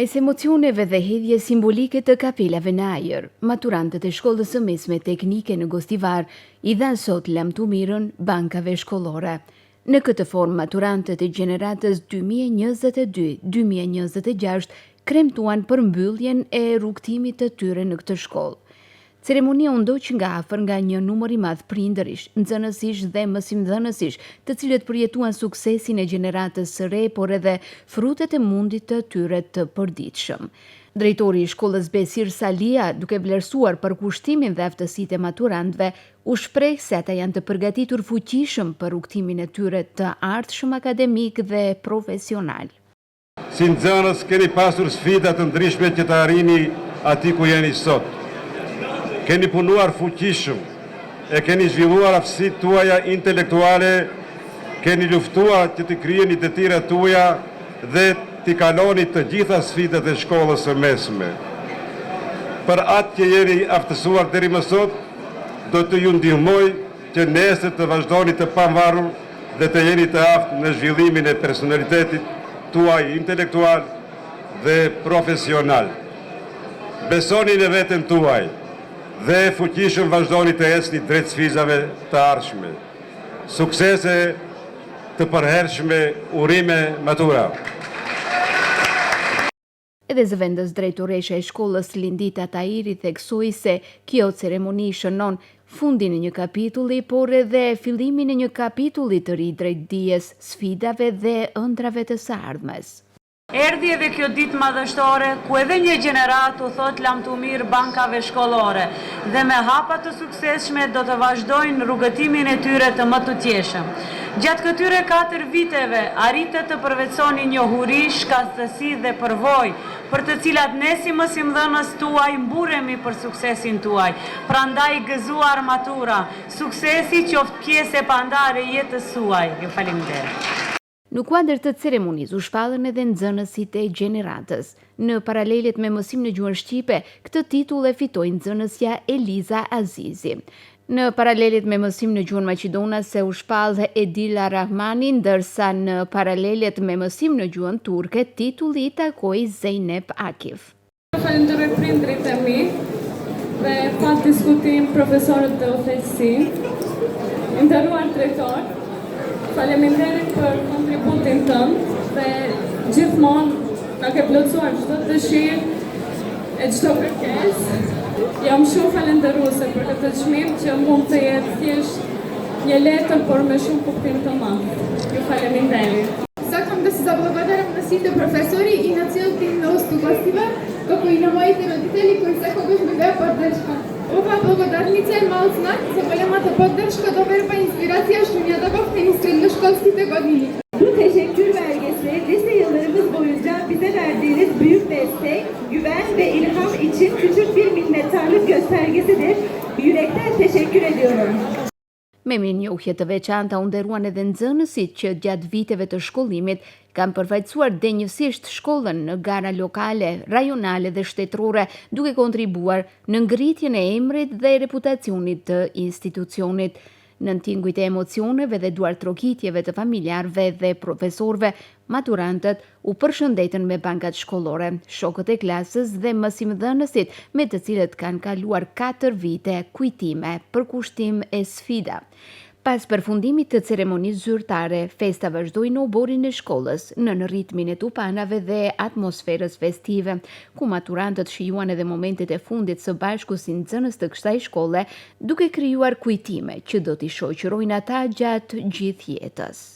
Mes emocioneve dhe hedhje simbolike të kapelave në ajër, maturantët e shkollës së mesme teknike në Gostivar i dhanë sot lamtumirën bankave shkollore. Në këtë formë, maturantët e gjeneratës 2022-2026 kremtuan përmbylljen e rrugtimit të tyre në këtë shkollë. Ceremonia u ndoq nga afër nga një numër i madh prindërish, nxënësish dhe mësimdhënësish, të cilët përjetuan suksesin e gjeneratës së re, por edhe frutet e mundit të tyre të përditshëm. Drejtori i shkollës Besir Salia, duke vlerësuar përkushtimin dhe aftësitë e maturantëve, u shpreh se ata janë të përgatitur fuqishëm për rrugtimin e tyre të ardhshëm akademik dhe profesional. Si nxënës keni pasur sfida të ndryshme që të arrini aty ku jeni sot. Keni punuar fuqishëm, e keni zhvilluar aftësitë tuaja intelektuale, keni luftuar që të krijeni detyrat tuaja dhe t'i kaloni të gjitha sfidat e shkollës së mesme. Për atë që jeni aftësuar deri më sot, do të ju ndihmoj që nesër të vazhdoni të pavarur dhe të jeni të aftë në zhvillimin e personalitetit tuaj intelektual dhe profesional. Besoni në veten tuaj dhe fuqishëm vazhdoni të ecni drejt sfidave të ardhshme. Suksese të përhershme, urime matura. Edhe zëvendës drejtoresha e shkollës Lindita Tahiri theksoi se kjo ceremoni shënon fundin e një kapitulli, por edhe fillimin e një kapitulli të ri drejt dijes, sfidave dhe ëndrave të së ardhmes. Erdhi edhe kjo ditë madhështore, ku edhe një gjenerat u thot lamtumir bankave shkollore dhe me hapa të suksesshme do të vazhdojnë rrugëtimin e tyre të më të tjeshëm. Gjatë këtyre 4 viteve, arritet të përveconi njohuri, shkatësi dhe përvojë, për të cilat ne si mësimdhënës tuaj mburemi për suksesin tuaj. Prandaj gëzuar matura, suksesi qoftë pjesë e pandare jetës suaj. Ju faleminderit. Në kuadër të ceremonisë u shpallën edhe nxënësit e gjeneratës. Në paralelet me mësim në gjuhën shqipe, këtë titull e fitoi nxënësja Eliza Azizi. Në paralelet me mësim në gjuhën maqedonase u shpall Edila Rahmani, ndërsa në paralelet me mësim në gjuhën turke titulli i takoi Zeynep Akif. Falenderoj prindrit e mi dhe pa diskutim profesorët dhe udhëheqësi, nderuar drejtor. Faleminderit për kontributin tënd dhe gjithmonë na ke plotësuar çdo dëshirë e çdo kërkesë. Jam shumë falenderuese për këtë çmim që mund të jetë thjesht një letër, por me shumë kuptim të madh. Ju faleminderit. Sakam da se zabлагодарам на сите професори и на цел тим на Gostivar, како и на моите родители кои секогаш ми беа поддршка. Ова благодарница е мал знак за големата поддршка, доверба и инспирација што ми ја дадовте и srednjoşkolskите години. Bu teşekkür belgesi lise yıllarımız boyunca bize verdiğiniz büyük destek, güven ve ilham için küçük bir minnettarlık göstergesidir. Yürekten teşekkür ediyorum. Me mirënjohje të veçanta u nderuan edhe nxënësit që gjatë viteve të shkollimit kanë përfaqësuar denjësisht shkollën në gara lokale, rajonale dhe shtetërore, duke kontribuar në ngritjen e emrit dhe reputacionit të institucionit. Në tingujt e emocioneve dhe duartrokitjeve të familjarëve dhe profesorëve, maturantët u përshëndetën me bankat shkollore, shokët e klasës dhe mësimdhënësit me të cilët kanë kaluar 4 vite kujtime, përkushtim e sfida. Pas përfundimit të ceremonisë zyrtare, festa vazhdoi në oborin e shkollës, në ritmin e tupanave dhe atmosferës festive, ku maturantët shijuan edhe momentet e fundit së bashku si nxënës të kësaj shkolle, duke krijuar kujtime që do t'i shoqërojnë ata gjatë gjithë jetës.